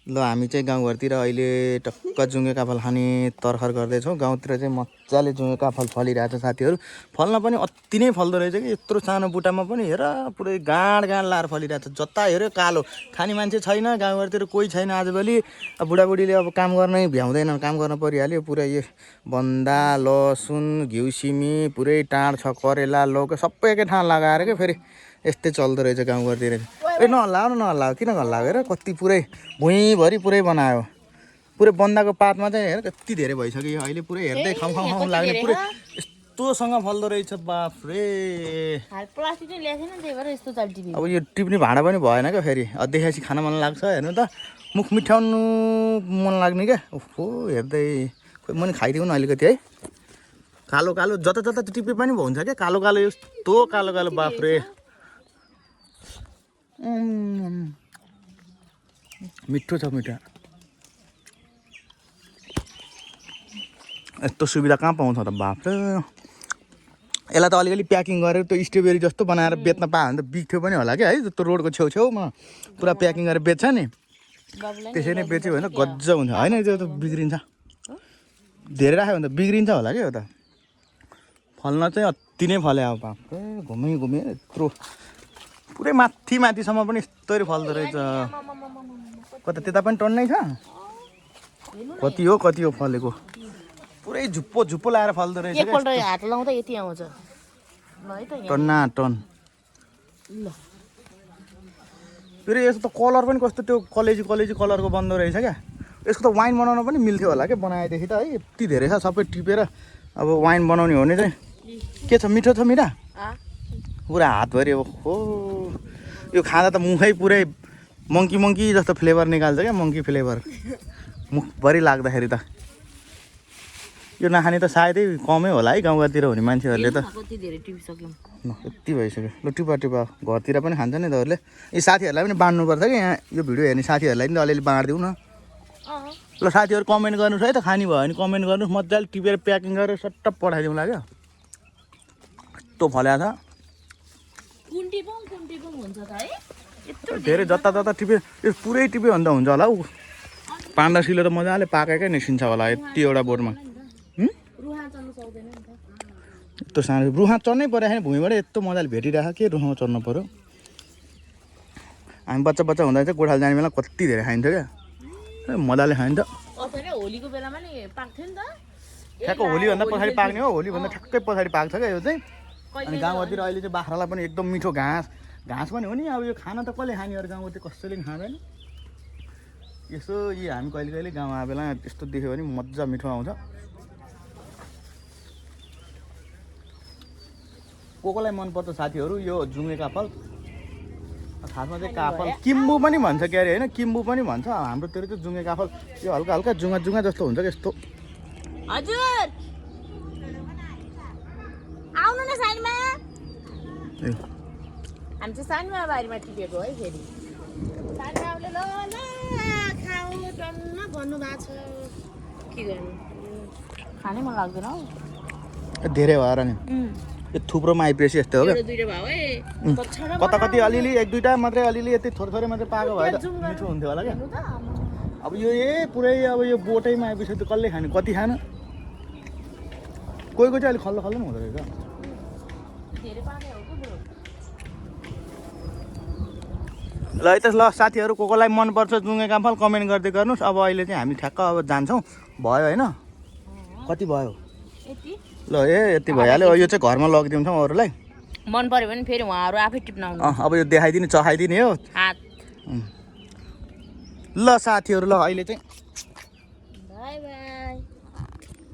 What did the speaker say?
ल हामी चाहिँ गाउँघरतिर अहिले टक्क जुँगे काफल खाने तरखर गर्दैछौँ। गाउँतिर चाहिँ मजाले जुँगे काफल फलिरहेछ साथीहरू। फल्न पनि अति नै फल्दो रहेछ कि यत्रो सानो बुट्टामा पनि हेर पुरै गाँड गाँड लाएर फलिरहेछ। जता हेऱ्यो कालो। खाने मान्छे छैन गाउँघरतिर, कोही छैन आजभोलि। बुढाबुढीले अब काम गर्नै भ्याउँदैन, काम गर्न परिहाल्यो। पुरै यो बन्दा लसुन घिउ सिमी पुरै टाँड छ, करेला लौका सबै एकै ठाउँ लगाएर क्या फेरि यस्तै चल्दो रहेछ गाउँघरतिर। ए नहल्लाऊ न नहल्लाऊ, किन हल्लाएको हेर कति पुरै भुइँभरि पुरै बनायो। पुरै बन्दाको पातमा चाहिँ हेर कति धेरै भइसक्यो अहिले। पुरै हेर्दै खाउँ खाउँ खाउँ लाग्ने पुरै यस्तोसँग फल्दो रहेछ। बाफ रे अब यो टिप्ने भाँडा पनि भएन क्या फेरि। देखाएपछि खान मन लाग्छ। हेर्नु त मुख मिठाउनु मन लाग्ने क्या। ओहो हेर्दै खोइ म नि खाइदिउँ न अलिकति है। कालो कालो जता जता टिपे पनि हुन्छ क्या कालो कालो, यस्तो कालो कालो। बाफ रे मिठो छ मिठा। यस्तो सुविधा कहाँ पाउँछ त बाफ रे। यसलाई त अलिअलि प्याकिङ गरेर त्यो स्ट्रबेरी जस्तो बनाएर बेच्न पायो भने त बिग्थ्यो पनि होला क्या है। त्यो रोडको छेउछेउमा पुरा प्याकिङ गरेर बेच्छ नि, त्यसरी नै बेच्यो भने गज्ज हुन्छ। होइन त्यो त बिग्रिन्छ, धेरै राख्यो भने त बिग्रिन्छ होला क्या। यो त फल्न चाहिँ अति नै फल्यो। अब बाफ रे घुमी घुमी यत्रो पुरै माथि माथिसम्म पनि यस्तरी फल्दो रहेछ। कता त्यता पनि टन्नै छ। कति हो फलेको। पुरै झुप्पो झुप्पो लाएर फल्दो रहेछ। एकपल्ट हात लाउँदा यति आउँछ। टन्ना टन। फेरि यसको त कलर पनि कस्तो त्यो कलेजी कलरको बन्दो रहेछ क्या। यसको त वाइन बनाउन पनि मिल्थ्यो होला क्या बनाएदेखि त है। यति धेरै छ सबै टिपेर अब वाइन बनाउने हो भने चाहिँ के छ मिठो छ मिठा पुरा हातभरि। हो यो खाँदा त मुखै पुरै मङ्की जस्तो फ्लेभर निकाल्छ क्या। मङ्की फ्लेभर मुखभरि लाग्दाखेरि त यो नखाने त सायदै कमै होला है गाउँघरतिर हुने मान्छेहरूले त। यति भइसक्यो। ल टिपा घरतिर पनि खान्छ नि तपाईँहरूले। यी साथीहरूलाई पनि बाँड्नुपर्छ कि यहाँ यो भिडियो हेर्ने साथीहरूलाई पनि अलिअलि बाँडिदिउँ न। ल साथीहरू कमेन्ट गर्नुहोस् है त। खाने भयो भने कमेन्ट गर्नुहोस्। मजाले टिपेर प्याकिङ गरेर सट्ट पठाइदिउँला क्या। यस्तो फल्या छ धेरै। जता जता टिप्यो यो पुरै टिप्यो भने त हुन्छ होला हौ। 5-10 किलो त मजाले पाकेकै निस्किन्छ होला यति एउटा बोटमा। यस्तो सानो रुखमा चढ्नै पऱ्यो छैन भुइँबाट यस्तो मजाले भेटिरहेको के रुखमा चढ्नु पऱ्यो। हामी बच्चा हुँदा चाहिँ गोठाला जाने बेला कति धेरै खाइन्थ्यो क्या। मजाले खाइन्छ। ठ्याक्क होलीभन्दा पछाडि पाक्ने हो। होलीभन्दा ठ्याक्कै पछाडि पाक्छ क्या यो चाहिँ। अनि गाउँघरतिर अहिले चाहिँ बाख्रालाई पनि एकदम मिठो घाँस पनि हो नि। अब यो खाना त कसले खाने अरू गाउँतिर कसैले पनि खाँदैन। यसो यी हामी कहिले गाउँ आए बेला यस्तो देख्यो भने मजा मिठो आउँछ। कोलाई मनपर्छ साथीहरू यो जुँगे काफल। खासमा चाहिँ काफल किम्बु पनि भन्छ के अरे होइन। किम्बु पनि भन्छ हाम्रोतिर चाहिँ जुँगे काफल। यो हल्का हल्का जुँगा जस्तो हुन्छ कि यस्तो। हजुर आउनु न साइडमा। हामी चाहिँ साइडमा बारीमा टिपेको है। फेरि साइडमा ल खाऊ टन्न भन्नु भएको छ। के गर्नु खानै मन लाग्दैन हौ। धेरै भएर नि यो थुप्रोमा आइपुगेपछि यस्तो हो क्या। कता कति अलिअलि 1-2टा मात्रै अलिअलि यति थोरै मात्रै पाएको भए त मिठो हुन्थ्यो होला क्या। अब यो पुरै अब यो बोटैमा आइपुगेपछि त कसले खाने कति खानु। कोही चाहिँ अलिक खल्लो पनि हुँदो रहेछ। ल है त ल साथीहरू कोलाई मनपर्छ जुँगे काफल कमेन्ट गर्दै गर्नुहोस्। अब अहिले चाहिँ हामी ठ्याक्क अब जान्छौँ। भयो होइन कति भयो ल यति भइहाल्यो। यो चाहिँ घरमा लगिदिन्छौँ अरूलाई। मन पर्यो भने फेरि उहाँहरू आफै टिप्न आउनु। अब यो देखाइदिने चखाइदिने हो। ल साथीहरू ल अहिले चाहिँ